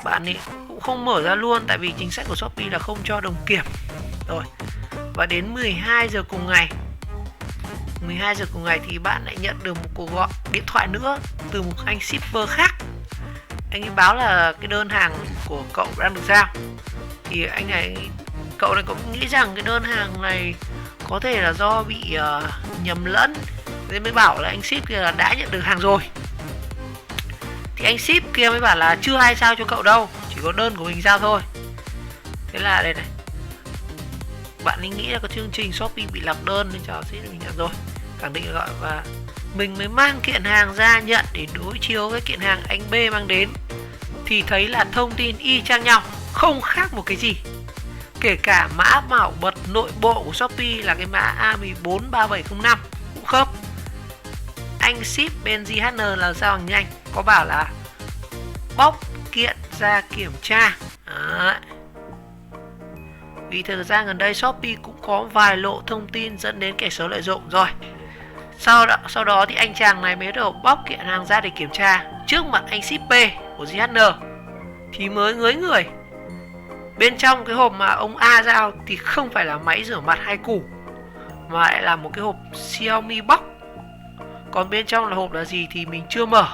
bạn ấy cũng không mở ra luôn, tại vì chính sách của Shopee là không cho đồng kiểm. Rồi, và đến 12 giờ cùng ngày thì bạn lại nhận được một cuộc gọi điện thoại nữa từ một anh shipper khác. Anh ấy báo là cái đơn hàng của cậu đang được giao. Thì cậu này cũng nghĩ rằng cái đơn hàng này có thể là do bị nhầm lẫn, nên mới bảo là anh ship kia là đã nhận được hàng rồi. Thì anh ship kia mới bảo là chưa ai giao cho cậu đâu, chỉ có đơn của mình giao thôi. Thế là đây này, bạn ấy nghĩ là có chương trình Shopee bị lạc đơn nên cho ship mình nhận rồi, khẳng định gọi, và mình mới mang kiện hàng ra nhận để đối chiếu với kiện hàng anh B mang đến. Thì thấy là thông tin y chang nhau, không khác một cái gì. Kể cả mã bảo mật nội bộ của Shopee là cái mã A143705 cũng khớp. Anh ship bên JHN là giao hàng nhanh có bảo là bóc kiện ra kiểm tra. Đấy. Vì thời gian gần đây Shopee cũng có vài lộ thông tin dẫn đến kẻ xấu lợi dụng rồi. Sau đó thì anh chàng này mới đầu bóc kiện hàng ra để kiểm tra trước mặt anh shipper của JHN. Thì mới ngới người, bên trong cái hộp mà ông A giao thì không phải là máy rửa mặt hay củ, mà lại là một cái hộp Xiaomi Box. Còn bên trong là hộp là gì thì mình chưa mở,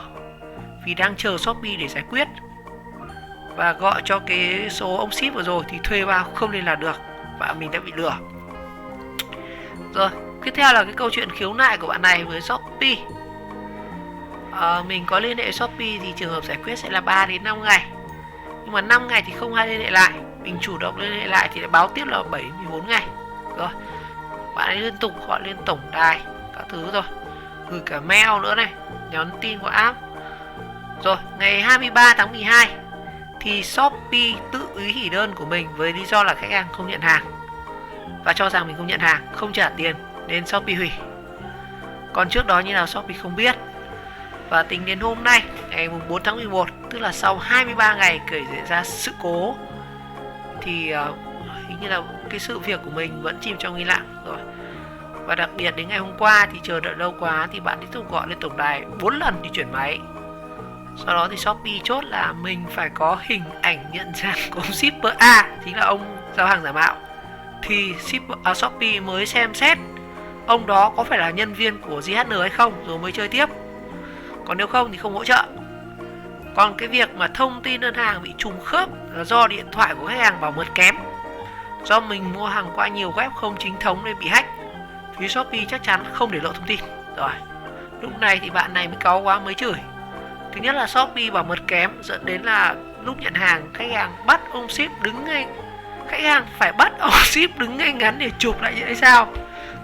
vì đang chờ Shopee để giải quyết. Và gọi cho cái số ông ship vừa rồi thì thuê bao không liên lạc được, và mình đã bị lừa. Rồi, tiếp theo là cái câu chuyện khiếu nại của bạn này với Shopee. Mình có liên hệ Shopee thì trường hợp giải quyết sẽ là 3 đến 5 ngày. Nhưng mà 5 ngày thì không ai liên hệ lại, mình chủ động liên hệ lại thì lại báo tiếp là 74 ngày. Rồi, bạn ấy liên tục gọi lên tổng đài các thứ rồi, gửi cả mail nữa này, nhắn tin qua app. Rồi, ngày 23 tháng 12 thì Shopee tự ý hủy đơn của mình với lý do là khách hàng không nhận hàng và cho rằng mình không nhận hàng, không trả tiền nên Shopee hủy. Còn trước đó như nào Shopee không biết. Và tính đến hôm nay, ngày 4 tháng 11, tức là sau 23 ngày kể ra sự cố, thì hình như là cái sự việc của mình vẫn chìm trong im lặng rồi. Và đặc biệt đến ngày hôm qua thì chờ đợi lâu quá thì bạn tiếp tục gọi lên tổng đài 4 lần đi chuyển máy. Sau đó thì Shopee chốt là mình phải có hình ảnh nhận dạng của ông shipper A, chính là ông giao hàng giả mạo. Thì Shopee mới xem xét ông đó có phải là nhân viên của JHN hay không rồi mới chơi tiếp. Còn nếu không thì không hỗ trợ. Còn cái việc mà thông tin đơn hàng bị trùng khớp là do điện thoại của khách hàng bảo mật kém, do mình mua hàng qua nhiều web không chính thống nên bị hack. Phía Shopee chắc chắn không để lộ thông tin. Rồi, lúc này thì bạn này mới cáu quá mới chửi. Thứ nhất là Shopee bảo mật kém dẫn đến là lúc nhận hàng khách hàng bắt ông ship đứng ngay, khách hàng phải bắt ông ship đứng ngay ngắn để chụp lại vậy hay sao?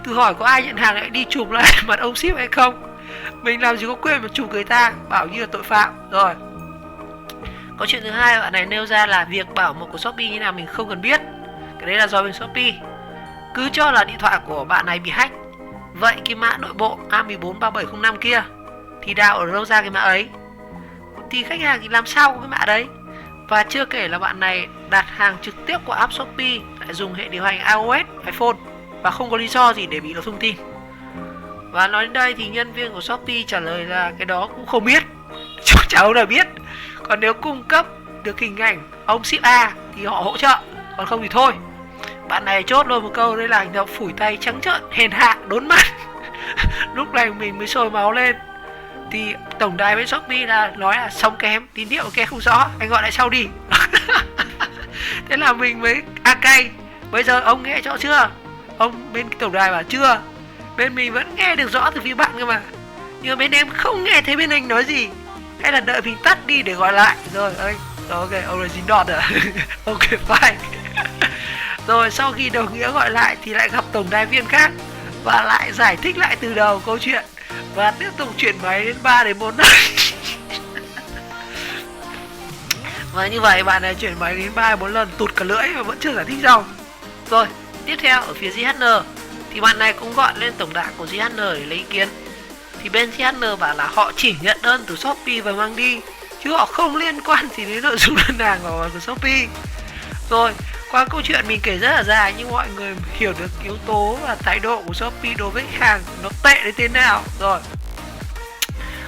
Thử hỏi có ai nhận hàng lại đi chụp lại mặt ông ship hay không? Mình làm gì có quyền mà chụp người ta, bảo như là tội phạm. Rồi, có chuyện thứ hai bạn này nêu ra là việc bảo mật của Shopee như nào mình không cần biết. Cái đấy là do bên Shopee cứ cho là điện thoại của bạn này bị hack. Vậy cái mã nội bộ A143705 kia thì đào ở đâu ra cái mã ấy? Thì khách hàng thì làm sao có cái mã đấy? Và chưa kể là bạn này đặt hàng trực tiếp qua app Shopee, lại dùng hệ điều hành iOS, iPhone và không có lý do gì để bị lộ thông tin. Và nói đến đây thì nhân viên của Shopee trả lời là cái đó cũng không biết, cháu là biết. Còn nếu cung cấp được hình ảnh ông ship A thì họ hỗ trợ, còn không thì thôi. Bạn này chốt luôn một câu, đấy là hành động phủi tay trắng trợn, hèn hạ, đốn mặt. Lúc này mình mới sôi máu lên. Thì tổng đài bên Shopee là nói là sóng kém, tín hiệu nghe không rõ, anh gọi lại sau đi. Thế là mình mới cay. Bây giờ ông nghe rõ chưa? Ông bên tổng đài bảo chưa. Bên mình vẫn nghe được rõ từ phía bạn cơ mà, nhưng mà bên em không nghe thấy bên anh nói gì. Hay là đợi mình tắt đi để gọi lại. Rồi anh, ok, ông là dính đọt à? Ok, fine. Rồi sau khi đồng nghĩa gọi lại thì lại gặp tổng đài viên khác và lại giải thích lại từ đầu câu chuyện và tiếp tục chuyển máy đến 3 đến 4 lần. Và như vậy bạn này chuyển máy đến 3-4 lần tụt cả lưỡi và vẫn chưa giải thích xong. Rồi, tiếp theo ở phía JHN thì bạn này cũng gọi lên tổng đài của JHN để lấy ý kiến. Thì bên JHN bảo là họ chỉ nhận đơn từ Shopee và mang đi, chứ họ không liên quan gì đến nội dung đơn hàng của Shopee. Rồi, qua câu chuyện mình kể rất là dài nhưng mọi người hiểu được yếu tố và thái độ của Shopee đối với khách hàng nó tệ đến thế nào.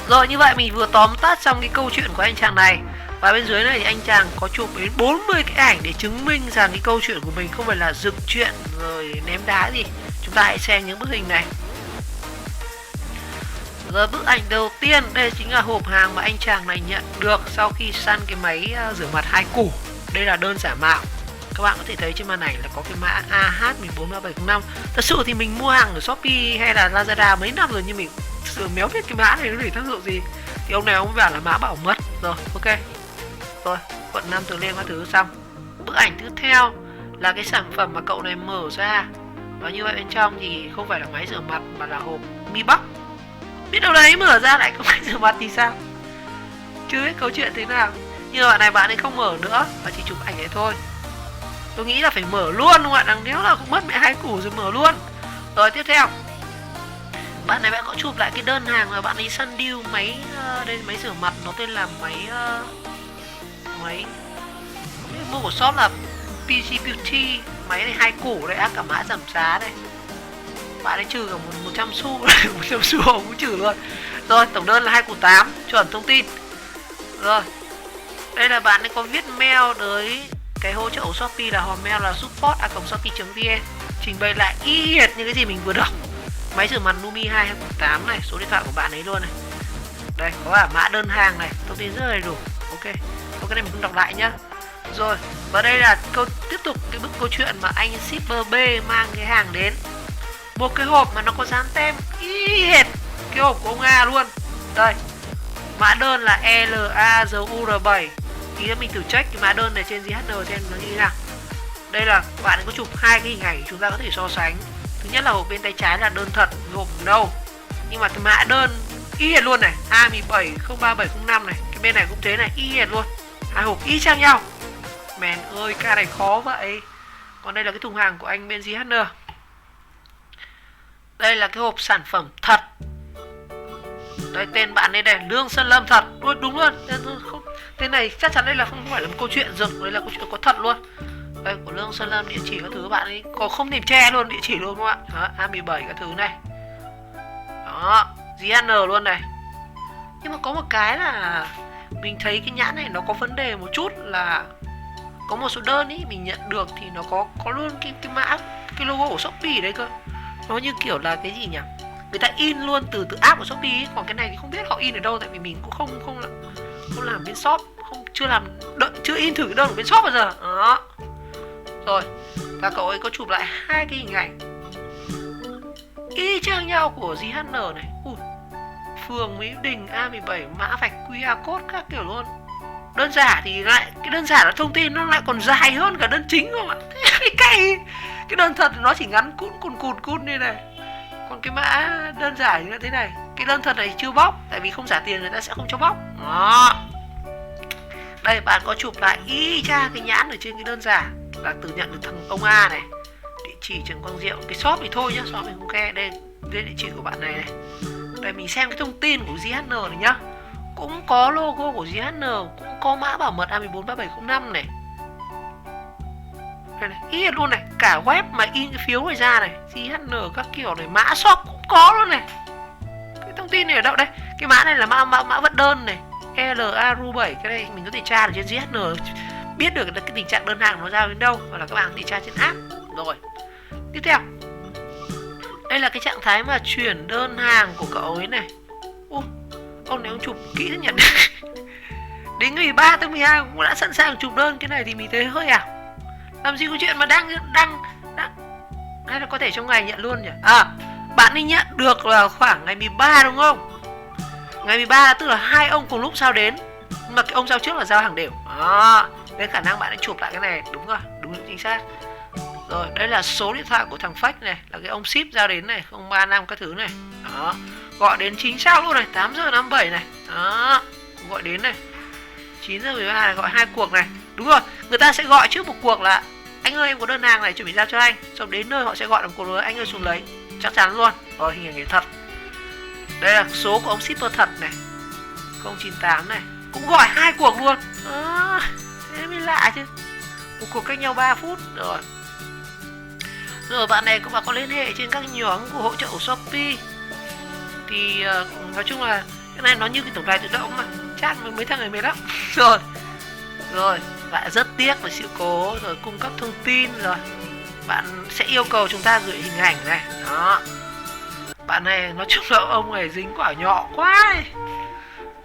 Rồi, như vậy mình vừa tóm tắt xong cái câu chuyện của anh chàng này. Và bên dưới này thì anh chàng có chụp đến 40 cái ảnh để chứng minh rằng cái câu chuyện của mình không phải là dựng chuyện rồi ném đá gì. Chúng ta hãy xem những bức hình này. Rồi bức ảnh đầu tiên, đây chính là hộp hàng mà anh chàng này nhận được sau khi săn cái máy rửa mặt 2 củ. Đây là đơn giả mạo. Các bạn có thể thấy trên màn ảnh là có cái mã AH143705. Thật sự thì mình mua hàng ở Shopee hay là Lazada mấy năm rồi, nhưng mình sự méo biết cái mã này nó để tác dụng gì. Thì ông này ông bảo là mã bảo mật. Rồi, ok. Rồi, quận 5 Từ Liêm các thứ xong. Bức ảnh tiếp theo là cái sản phẩm mà cậu này mở ra. Và như vậy bên trong thì không phải là máy rửa mặt mà là hộp Mi Box. Biết đâu đấy mở ra lại có máy rửa mặt thì sao? Chưa biết câu chuyện thế nào. Nhưng mà bạn ấy không mở nữa và chỉ chụp ảnh đấy thôi. Tôi nghĩ là phải mở luôn đúng không ạ? Đằng nếu là cũng mất mẹ 2 củ rồi mở luôn. Rồi tiếp theo, bạn này có chụp lại cái đơn hàng mà bạn ấy săn deal máy đây, máy rửa mặt nó tên là máy mua của shop là PG Beauty. Máy này 2 củ đây, áp cả mã giảm giá đây. Bạn ấy trừ cả 100 xu 100 xu cũng trừ luôn. Rồi tổng đơn là 2 củ 8, chuẩn thông tin. Rồi đây là bạn ấy có viết mail tới cái hỗ trợ của Shopee là hòm mail là support@shopee.vn, trình bày lại y hệt như cái gì mình vừa đọc. Máy rửa mặt Lumi 228 này, số điện thoại của bạn ấy luôn này. Đây có cả mã đơn hàng này, thông tin rất đầy đủ. Ok, cái này mình không đọc lại nhá. Rồi, và đây là tiếp tục cái câu chuyện mà anh shipper B mang cái hàng đến. Một cái hộp mà nó có dán tem y hệt cái hộp của ông A luôn. Đây, mã đơn là LAZUR7. Thì mình thử check cái mã đơn này trên JHN xem nó như thế nào. Đây là bạn có chụp 2 cái hình ảnh chúng ta có thể so sánh. Thứ nhất là hộp bên tay trái là đơn thật, hộp đâu. Nhưng mà cái mã đơn y hệt luôn này, A17-03705 này. Cái bên này cũng thế này, y hệt luôn. Hai hộp y chang nhau. Mèn ơi, ca này khó vậy. Còn đây là cái thùng hàng của anh bên JHN. Đây là cái hộp sản phẩm thật. Đây tên bạn ấy đây, Lương Sơn Lâm thật. Đúng luôn. Tên này chắc chắn đây là không phải là một câu chuyện dựng, đây là câu chuyện có thật luôn. Đây của Lương Sơn Lâm, địa chỉ các thứ bạn ấy có không thèm che luôn địa chỉ luôn các bạn. Đó, A17 các thứ này. Đó, JHN luôn này. Nhưng mà có một cái là mình thấy cái nhãn này nó có vấn đề một chút là có một số đơn ý mình nhận được thì nó có luôn cái mã, cái logo của Shopee đấy cơ. Nó như kiểu là cái gì nhỉ? Người ta in luôn từ app của Shopee ấy. Còn cái này thì không biết họ in ở đâu, tại vì mình cũng không làm bên shop, chưa in thử cái đơn của bên shop bao giờ. Đó. Rồi, và cậu ấy có chụp lại 2 cái hình ảnh y chang nhau của JHN này. Phường Mỹ Đình A17, mã vạch QR code các kiểu luôn. Đơn giả thì lại cái đơn giả là thông tin nó lại còn dài hơn cả đơn chính không ạ? Cái đơn thật nó chỉ ngắn cún như này. Còn cái mã đơn giả như thế này. Cái đơn thật này chưa bóc, tại vì không trả tiền người ta sẽ không cho bóc. Đó. Đây bạn có chụp lại y chang cái nhãn ở trên cái đơn giả là từ nhận được thằng ông A này. Địa chỉ Trần Quang Diệu. Cái shop thì thôi nhá, shop mình không khe. Đây địa chỉ của bạn này này. Đây mình xem cái thông tin của JHN này nhá. Cũng có logo của JHN, cũng có mã bảo mật A143705 này. Đây này, y luôn này, cả web mà in cái phiếu này ra này, JHN các kiểu này, mã shop cũng có luôn này. Cái thông tin này ở đâu đây? Cái mã này là mã vận đơn này, LARU7, cái này mình có thể tra được trên JHN, biết được cái tình trạng đơn hàng nó ra đến đâu, hoặc là các bạn có thể tra trên app. Rồi, tiếp theo, đây là cái trạng thái mà chuyển đơn hàng của cậu ấy này. Ông này ông chụp kỹ thế nhỉ. Đến ngày 3 tháng 12 cũng đã sẵn sàng chụp đơn. Cái này thì mình thấy hơi ảo. Làm gì có chuyện mà đang hay là có thể trong ngày nhận luôn nhỉ? Bạn ấy nhận được là khoảng ngày 13 đúng không? Ngày 13 tức là 2 ông cùng lúc giao đến. Nhưng mà cái ông giao trước là giao hàng đều. Nên khả năng bạn ấy chụp lại cái này. Đúng rồi, đúng chính xác. Rồi, đây là số điện thoại của thằng Fake này, là cái ông ship giao đến này, 035 các thứ này. Đó. Gọi đến chính xác luôn này, 8 giờ 57 này. Đó, gọi đến này, 9 giờ 13 này, gọi 2 cuộc này. Đúng rồi, người ta sẽ gọi trước một cuộc là anh ơi em có đơn hàng này chuẩn bị giao cho anh. Xong đến nơi họ sẽ gọi một cuộc rồi anh ơi xuống lấy. Chắc chắn luôn. Rồi hình ảnh thật. Đây là số của ông shipper thật này, 098 này. Cũng gọi 2 cuộc luôn. Thế mới lạ chứ. Một cuộc cách nhau 3 phút. Rồi bạn này cũng có liên hệ trên các nhóm của hỗ trợ của Shopee. Thì nói chung là cái này nó như cái tổng đài tự động mà, chat với mấy thằng này mệt lắm. Rồi Rồi, bạn rất tiếc về sự cố, rồi cung cấp thông tin, rồi bạn sẽ yêu cầu chúng ta gửi hình ảnh này. Đó. Bạn này nói chung là ông này dính quả nhọ quá ấy.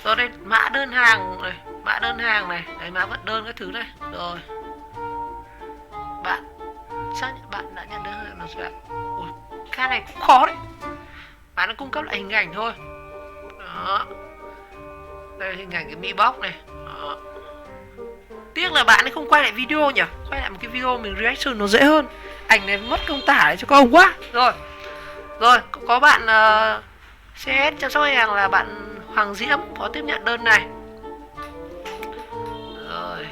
Rồi đây mã đơn hàng này, mã đơn hàng này, đấy, mã vận đơn các thứ này. Rồi. Bạn xác nhận bạn đã nhận đơn hàng rồi. Ui, cái này cũng khó đấy. Bạn đã cung cấp lại hình ảnh thôi. Đó. Đây hình ảnh cái Mi Box này. Đó. Tiếc là bạn ấy không quay lại video nhỉ. Quay lại một cái video mình reaction nó dễ hơn. Ảnh này mất công tả lại cho các ông quá. Rồi. Rồi, có bạn CS chăm sóc khách hàng là bạn Hoàng Diễm có tiếp nhận đơn này. Rồi.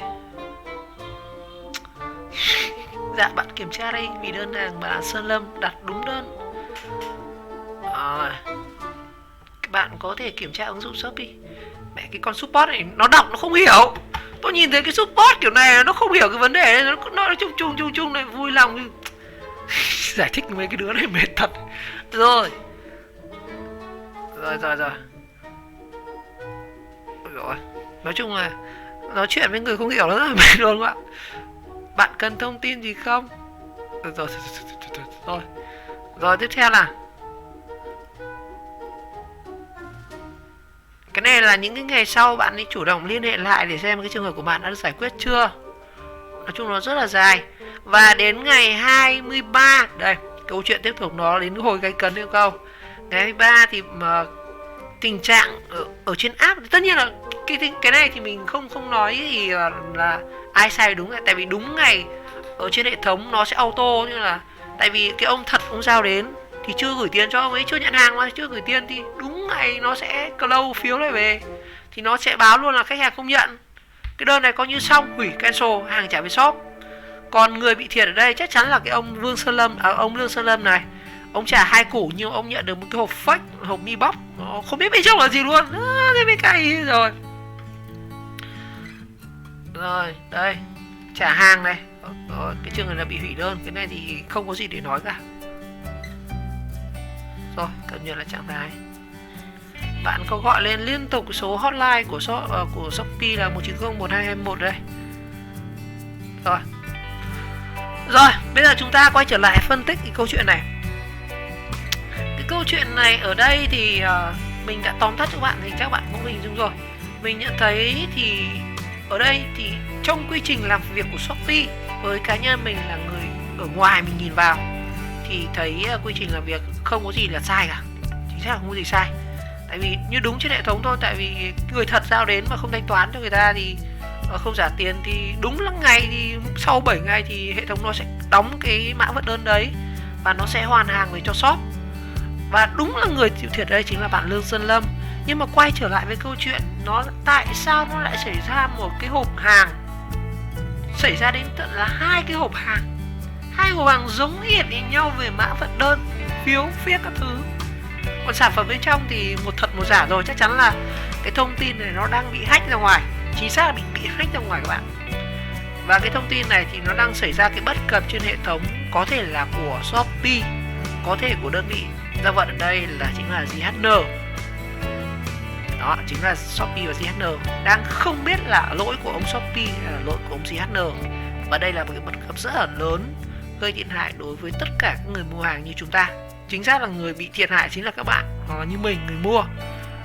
Dạ bạn kiểm tra đây, vì đơn hàng bạn Sơn Lâm đặt đúng đơn. Rồi. Các bạn có thể kiểm tra ứng dụng Shopee. Mẹ cái con support này nó đọc nó không hiểu. Tôi nhìn thấy cái support kiểu này nó không hiểu cái vấn đề này, nó chung này vui lòng giải thích mấy cái đứa này mệt thật. Rồi. Rồi. Nói chung là nói chuyện với người không hiểu nó rất là mệt luôn các bạn. Bạn cần thông tin gì không? Rồi tiếp theo là cái này là những cái ngày sau bạn ấy chủ động liên hệ lại để xem cái trường hợp của bạn đã được giải quyết chưa. Nói chung nó rất là dài. Và đến ngày 23, đây, câu chuyện tiếp tục nó đến hồi gay cấn yêu cầu. Ngày 23 thì mà tình trạng ở trên app, tất nhiên là cái này thì mình không nói thì là ai sai đúng rồi, tại vì đúng ngày ở trên hệ thống nó sẽ auto, như là tại vì cái ông thật ông giao đến thì chưa gửi tiền cho ông ấy, chưa nhận hàng mà chưa gửi tiền thì đúng ngày nó sẽ close phiếu lại về, thì nó sẽ báo luôn là khách hàng không nhận cái đơn này, coi như xong, hủy, cancel, hàng trả về shop. Còn người bị thiệt ở đây chắc chắn là cái ông Vương Sơn Lâm, ông Lương Sơn Lâm này, ông trả 2 củ nhưng ông nhận được một cái hộp fake, hộp Mi Box, không biết bên trong là gì luôn. Thế mới cay rồi. Rồi, đây, trả hàng này. Rồi, cái trường này là bị hủy đơn, cái này thì không có gì để nói cả. Rồi, cập nhật là trạng thái. Bạn có gọi lên liên tục số hotline của Shopee là 1901221 đây. Rồi. Rồi, bây giờ chúng ta quay trở lại phân tích cái câu chuyện này. Cái câu chuyện này ở đây thì mình đã tóm tắt cho bạn thì các bạn cũng hình dung rồi. Mình nhận thấy thì ở đây thì trong quy trình làm việc của Shopee, với cá nhân mình là người ở ngoài mình nhìn vào thì thấy quy trình làm việc không có gì là sai cả. Chính xác là không có gì sai. Tại vì như đúng trên hệ thống thôi, tại vì người thật giao đến mà không thanh toán cho người ta thì không trả tiền thì đúng là ngày thì sau 7 ngày thì hệ thống nó sẽ đóng cái mã vận đơn đấy và nó sẽ hoàn hàng về cho shop. Và đúng là người chịu thiệt đây chính là bạn Lương Sơn Lâm. Nhưng mà quay trở lại với câu chuyện, nó tại sao nó lại xảy ra một cái hộp hàng, xảy ra đến tận là 2 cái hộp hàng, 2 hộp hàng giống y hệt nhau về mã vận đơn, phiếu, phiếc các thứ. Còn sản phẩm bên trong thì một thật một giả rồi, chắc chắn là cái thông tin này nó đang bị hack ra ngoài, chính xác là bị hack ra ngoài các bạn. Và cái thông tin này thì nó đang xảy ra cái bất cập trên hệ thống, có thể là của Shopee, có thể của đơn vị giao vận ở đây là chính là JHN. Đó, chính là Shopee và JHN đang không biết là lỗi của ông Shopee hay là lỗi của ông JHN. Và đây là một cái bất cập rất là lớn, gây thiệt hại đối với tất cả các người mua hàng như chúng ta. Chính xác là người bị thiệt hại chính là các bạn, hoặc là như mình, người mua.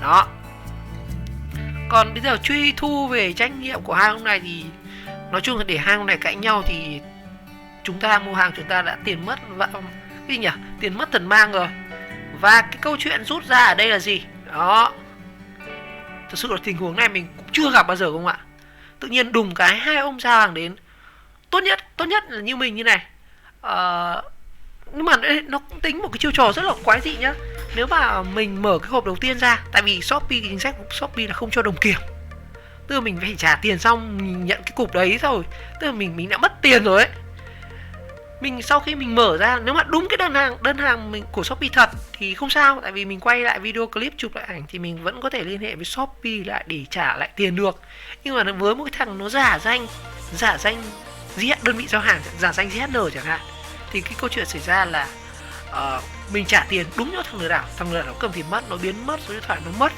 Đó. Còn bây giờ truy thu về trách nhiệm của hai ông này thì nói chung là để hai ông này cãi nhau thì chúng ta mua hàng chúng ta đã tiền mất và cái gì nhỉ? Tiền mất tật mang rồi. Và cái câu chuyện rút ra ở đây là gì? Đó. Thật sự là tình huống này mình cũng chưa gặp bao giờ không ạ? Tự nhiên đùng cái hai ông giao hàng đến. Tốt nhất là như mình như này. Nhưng mà nó cũng tính một cái chiêu trò rất là quái dị nhá. Nếu mà mình mở cái hộp đầu tiên ra, tại vì Shopee, cái chính sách của Shopee là không cho đồng kiểm, tức là mình phải trả tiền xong mình nhận cái cục đấy rồi, tức là mình đã mất tiền rồi ấy. Mình sau khi mình mở ra, nếu mà đúng cái đơn hàng mình của Shopee thật thì không sao, tại vì mình quay lại video clip chụp lại ảnh thì mình vẫn có thể liên hệ với Shopee lại để trả lại tiền được. Nhưng mà với một cái thằng nó giả danh đơn vị giao hàng, giả danh JHN chẳng hạn, thì cái câu chuyện xảy ra là mình trả tiền đúng cho thằng lừa đảo nó cầm tiền mất, nó biến mất, số điện thoại nó mất.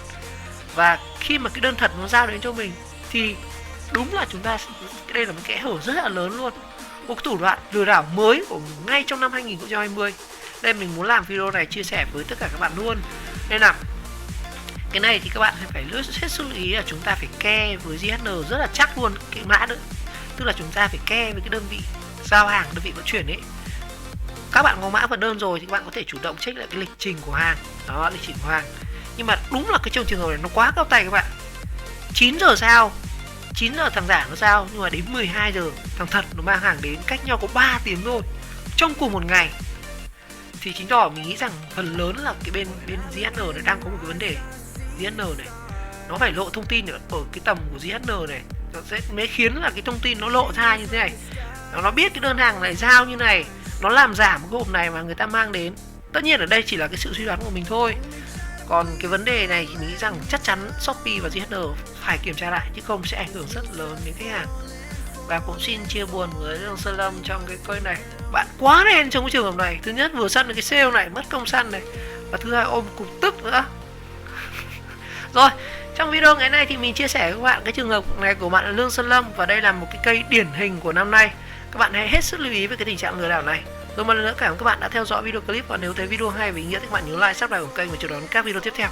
Và khi mà cái đơn thật nó giao đến cho mình thì đúng là chúng ta, đây là một kẽ hở rất là lớn luôn, một thủ đoạn lừa đảo mới của ngay trong năm 2020. Nên mình muốn làm video này chia sẻ với tất cả các bạn luôn. Nên là cái này thì các bạn phải hết sức lưu ý là chúng ta phải ke với JHN rất là chắc luôn cái mã nữa. Tức là chúng ta phải ke với cái đơn vị giao hàng, đơn vị vận chuyển ấy. Các bạn có mã vật đơn rồi thì các bạn có thể chủ động check lại cái lịch trình của hàng. Đó, lịch trình của hàng. Nhưng mà đúng là cái trường hợp này nó quá cao tay các bạn. 9 giờ sao? 9 giờ thằng giả nó sao? Nhưng mà đến 12 giờ thằng thật nó mang hàng đến, cách nhau có 3 tiếng thôi. Trong cùng một ngày. Thì chính tỏ mình nghĩ rằng phần lớn là cái bên JHN này đang có một cái vấn đề. JHN này nó phải lộ thông tin ở cái tầm của JHN này, nó sẽ mới khiến là cái thông tin nó lộ ra như thế này. Nó biết cái đơn hàng này giao như này, nó làm giả một cái hộp này mà người ta mang đến. Tất nhiên ở đây chỉ là cái sự suy đoán của mình thôi. Còn cái vấn đề này thì mình nghĩ rằng chắc chắn Shopee và JHN phải kiểm tra lại, chứ không sẽ ảnh hưởng rất lớn đến khách hàng. Và cũng xin chia buồn với Dương Sơn Lâm trong cái kênh này. Bạn quá đen trong cái trường hợp này. Thứ nhất vừa săn được cái sale này, mất công săn này. Và thứ hai ôm cục tức nữa. Rồi, trong video ngày nay thì mình chia sẻ với các bạn cái trường hợp này của bạn là Lương Sơn Lâm. Và đây là một cái cây điển hình của năm nay. Các bạn hãy hết sức lưu ý về cái tình trạng lừa đảo này. Rồi một lần nữa cảm ơn các bạn đã theo dõi video clip. Và nếu thấy video hay và ý nghĩa thì các bạn nhớ like, subscribe của kênh và chờ đón các video tiếp theo.